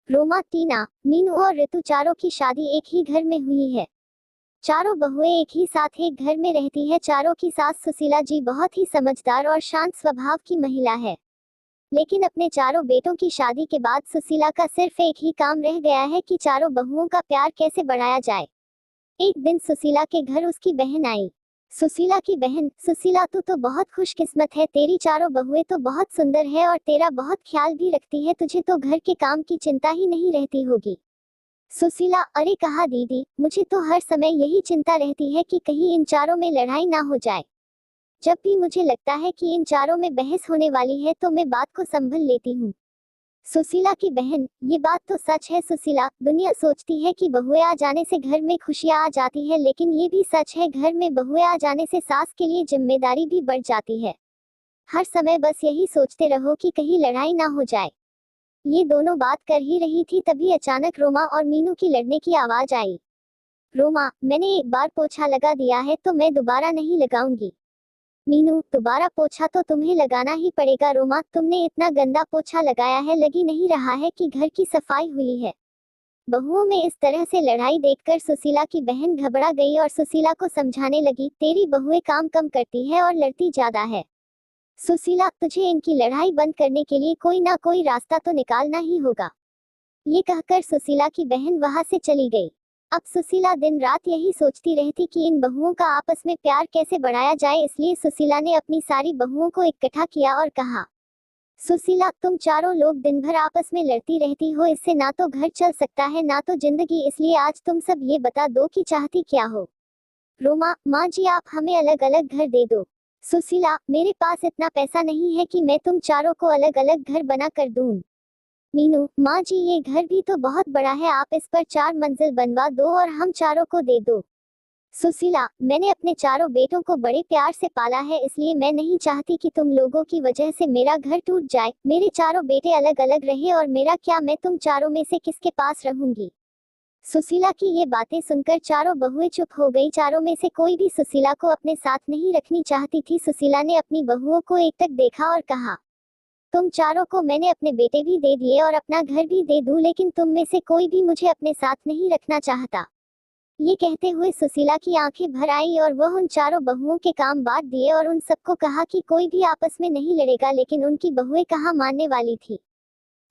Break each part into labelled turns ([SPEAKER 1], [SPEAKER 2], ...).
[SPEAKER 1] रोमा, टीना, मीनू और ऋतु चारों की शादी एक ही घर में हुई है। चारों बहुएं एक ही साथ एक घर में रहती है। चारों की सास सुशीला जी बहुत ही समझदार और शांत स्वभाव की महिला है। लेकिन अपने चारों बेटों की शादी के बाद सुशीला का सिर्फ एक ही काम रह गया है कि चारों बहुओं का प्यार कैसे बढ़ाया जाए। एक दिन सुशीला के घर उसकी बहन आई। सुशीला की बहन, सुशीला तू तो बहुत खुशकिस्मत है, तेरी चारों बहुएं तो बहुत सुंदर है और तेरा बहुत ख्याल भी रखती है, तुझे तो घर के काम की चिंता ही नहीं रहती होगी। सुशीला, अरे कहा दीदी, मुझे तो हर समय यही चिंता रहती है कि कहीं इन चारों में लड़ाई ना हो जाए। जब भी मुझे लगता है कि इन चारों में बहस होने वाली है तो मैं बात को संभल लेती हूँ। सुशीला की बहन, ये बात तो सच है सुशीला, दुनिया सोचती है कि बहुएं आ जाने से घर में खुशियां आ जाती है, लेकिन ये भी सच है, घर में बहुएं आ जाने से सास के लिए जिम्मेदारी भी बढ़ जाती है। हर समय बस यही सोचते रहो कि कहीं लड़ाई ना हो जाए। ये दोनों बात कर ही रही थी तभी अचानक रोमा और मीनू की लड़ने की आवाज आई। रोमा, मैंने एक बार पोछा लगा दिया है तो मैं दोबारा नहीं लगाऊंगी। मीनू, दोबारा पोछा तो तुम्हें लगाना ही पड़ेगा। रोमा, तुमने इतना गंदा पोछा लगाया है, लगी नहीं रहा है कि घर की सफाई हुई है। बहुओं में इस तरह से लड़ाई देखकर सुशीला की बहन घबरा गई और सुशीला को समझाने लगी, तेरी बहुएं काम कम करती है और लड़ती ज्यादा है। सुशीला, तुझे इनकी लड़ाई बंद करने के लिए कोई ना कोई रास्ता तो निकालना ही होगा। ये कहकर सुशीला की बहन वहां से चली गई। अब सुशीला दिन रात यही सोचती रहती कि इन बहुओं का आपस में प्यार कैसे बढ़ाया जाए, इसलिए सुशीला ने अपनी सारी बहुओं को इकट्ठा किया और कहा, सुशीला, तुम चारों लोग दिन भर आपस में लड़ती रहती हो, इससे ना तो घर चल सकता है ना तो जिंदगी, इसलिए आज तुम सब ये बता दो कि चाहती क्या हो। रोमा, माँ जी आप हमें अलग अलग घर दे दो। सुशीला, मेरे पास इतना पैसा नहीं है कि मैं तुम चारों को अलग अलग घर बना कर दूं। मीनू, माँ जी ये घर भी तो बहुत बड़ा है, आप इस पर 4 मंजिल बनवा दो और हम चारों को दे दो। सुशीला, मैंने अपने चारों बेटों को बड़े प्यार से पाला है, इसलिए मैं नहीं चाहती कि तुम लोगों की वजह से मेरा घर टूट जाए। मेरे चारों बेटे अलग अलग रहे और मेरा क्या, मैं तुम चारों में से किसके पास रहूंगी। सुशीला की ये बातें सुनकर चारों बहुएं चुप हो गई। चारों में से कोई भी सुशीला को अपने साथ नहीं रखनी चाहती थी। सुशीला ने अपनी बहुओं को एकटक देखा और कहा, तुम चारों को मैंने अपने बेटे भी दे दिए और अपना घर भी दे दूं, लेकिन तुम में से कोई भी मुझे अपने साथ नहीं रखना चाहता। ये कहते हुए सुशीला की आंखें भर आई और वह उन चारों बहुओं के काम बांट दिए और उन सबको कहा कि कोई भी आपस में नहीं लड़ेगा, लेकिन उनकी बहुएं कहाँ मानने वाली थी।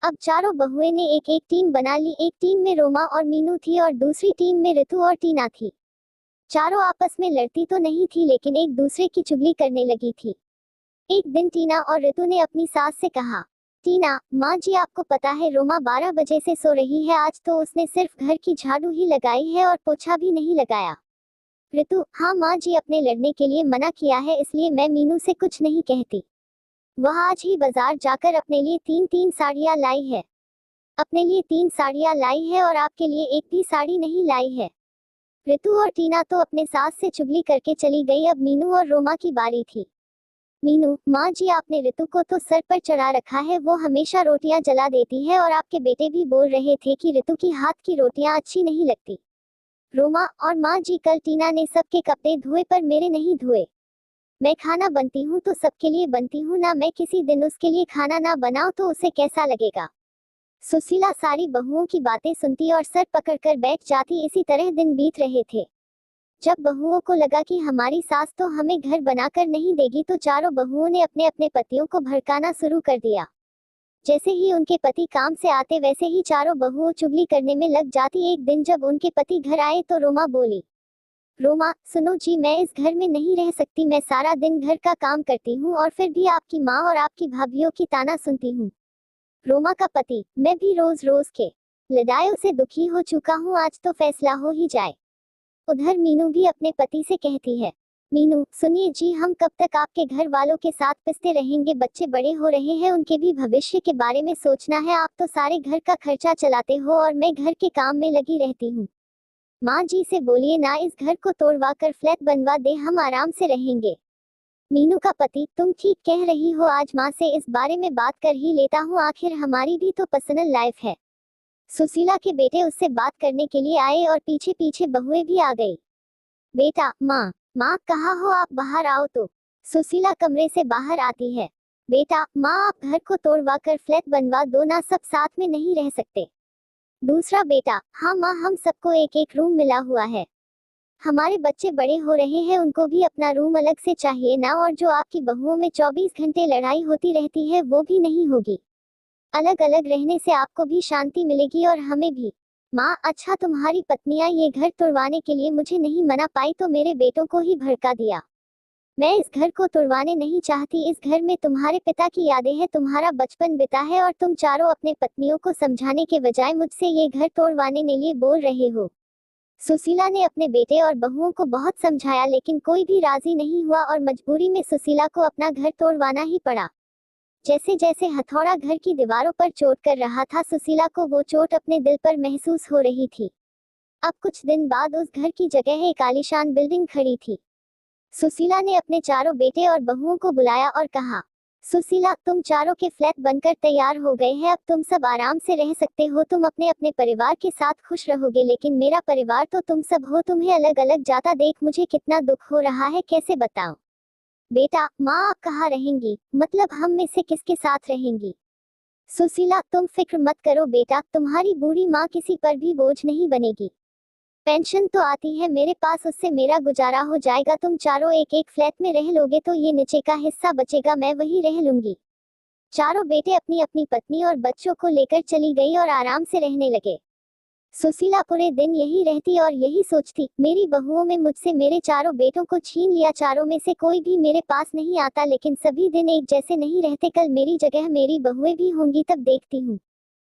[SPEAKER 1] अब चारों बहुएं ने एक एक टीम बना ली। एक टीम में रोमा और मीनू थी और दूसरी टीम में ऋतु और टीना थी। चारों आपस में लड़ती तो नहीं थी, लेकिन एक दूसरे की चुगली करने लगी थी। एक दिन टीना और ऋतु ने अपनी सास से कहा, टीना, माँ जी आपको पता है रोमा 12 बजे से सो रही है, आज तो उसने सिर्फ घर की झाड़ू ही लगाई है और पोछा भी नहीं लगाया। ऋतु, हाँ माँ जी, अपने लड़ने के लिए मना किया है, इसलिए मैं मीनू से कुछ नहीं कहती। वह आज ही बाजार जाकर अपने लिए 3-3 साड़ियाँ लाई है। अपने लिए 3 साड़ियाँ लाई है और आपके लिए एक भी साड़ी नहीं लाई है। ऋतु और टीना तो अपने सास से चुगली करके चली गई। अब मीनू और रोमा की बारी थी। मीनू, माँ जी आपने ऋतु को तो सर पर चढ़ा रखा है, वो हमेशा रोटियां जला देती है और आपके बेटे भी बोल रहे थे कि ऋतु की हाथ की रोटियां अच्छी नहीं लगती। रोमा, और माँ जी कल टीना ने सबके कपड़े धोए पर मेरे नहीं धोए। मैं खाना बनती हूँ तो सबके लिए बनती हूँ ना, मैं किसी दिन उसके लिए खाना ना बनाऊं तो उसे कैसा लगेगा। सुशीला सारी बहुओं की बातें सुनती और सर पकड़कर बैठ जाती। इसी तरह दिन बीत रहे थे। जब बहुओं को लगा कि हमारी सास तो हमें घर बनाकर नहीं देगी, तो चारों बहुओं ने अपने अपने पतियों को भड़काना शुरू कर दिया। जैसे ही उनके पति काम से आते वैसे ही चारों बहुओं चुगली करने में लग जाती। एक दिन जब उनके पति घर आए तो रोमा बोली, रोमा सुनो जी, मैं इस घर में नहीं रह सकती, मैं सारा दिन घर का काम करती हूँ और फिर भी आपकी माँ और आपकी भाभीियों की ताना सुनती हूँ। रोमा का पति, मैं भी रोज रोज के लड़ाइयों से दुखी हो चुका हूँ, आज तो फैसला हो ही जाए। उधर मीनू भी अपने पति से कहती है, मीनू सुनिए जी, हम कब तक आपके घर वालों के साथ पिसते रहेंगे, बच्चे बड़े हो रहे हैं, उनके भी भविष्य के बारे में सोचना है। आप तो सारे घर का खर्चा चलाते हो और मैं घर के काम में लगी रहती हूँ। माँ जी से बोलिए ना, इस घर को तोड़वा कर फ्लैट बनवा दे, हम आराम से रहेंगे। मीनू का पति, तुम ठीक कह रही हो, आज माँ से इस बारे में बात कर ही लेता हूँ, आखिर हमारी भी तो पर्सनल लाइफ है। सुशीला के बेटे उससे बात करने के लिए आए और पीछे पीछे बहुएं भी आ गई। बेटा, माँ, माँ कहाँ हो आप, बाहर आओ तो। सुशीला कमरे से बाहर आती है। बेटा, माँ आप घर को तोड़वा कर फ्लैट बनवा दो ना, सब साथ में नहीं रह सकते। दूसरा बेटा, हाँ माँ, हम सबको एक एक रूम मिला हुआ है। हमारे बच्चे बड़े हो रहे हैं, उनको भी अपना रूम अलग से चाहिए ना, और जो आपकी बहुओं में 24 घंटे लड़ाई होती रहती है वो भी नहीं होगी। अलग अलग रहने से आपको भी शांति मिलेगी और हमें भी। माँ, अच्छा तुम्हारी पत्नियां ये घर तुड़वाने के लिए मुझे नहीं मना पाई तो मेरे बेटों को ही भड़का दिया। मैं इस घर को तुड़वाने नहीं चाहती, इस घर में तुम्हारे पिता की यादें हैं, तुम्हारा बचपन बिता है, और तुम चारों अपने पत्नियों को समझाने के बजाय मुझसे ये घर तोड़वाने के लिए बोल रहे हो। सुशीला ने अपने बेटे और बहुओं को बहुत समझाया लेकिन कोई भी राजी नहीं हुआ और मजबूरी में सुशीला को अपना घर तोड़वाना ही पड़ा। जैसे जैसे हथौड़ा घर की दीवारों पर चोट कर रहा था, सुशीला को वो चोट अपने दिल पर महसूस हो रही थी। अब कुछ दिन बाद उस घर की जगह एक आलीशान बिल्डिंग खड़ी थी। सुशीला ने अपने चारों बेटे और बहुओं को बुलाया और कहा, सुशीला, तुम चारों के फ्लैट बनकर तैयार हो गए हैं, अब तुम सब आराम से रह सकते हो, तुम अपने अपने परिवार के साथ खुश रहोगे, लेकिन मेरा परिवार तो तुम सब हो, तुम्हें अलग अलग जाता देख मुझे कितना दुख हो रहा है, कैसे बताऊं। बेटा, माँ आप कहाँ रहेंगी, मतलब हम में से किसके साथ रहेंगी। सुशीला, तुम फिक्र मत करो बेटा, तुम्हारी बूढ़ी माँ किसी पर भी बोझ नहीं बनेगी। पेंशन तो आती है मेरे पास, उससे मेरा गुजारा हो जाएगा, तुम चारों एक एक फ्लैट में रह लोगे तो ये नीचे का हिस्सा बचेगा, मैं वही रह लूंगी। चारों बेटे अपनी अपनी पत्नी और बच्चों को लेकर चली गई और आराम से रहने लगे। सुशीला पूरे दिन यही रहती और यही सोचती, मेरी बहुओं में मुझसे मेरे चारों बेटों को छीन लिया, चारों में से कोई भी मेरे पास नहीं आता, लेकिन सभी दिन एक जैसे नहीं रहते, कल मेरी जगह मेरी बहुएं भी होंगी, तब देखती हूँ।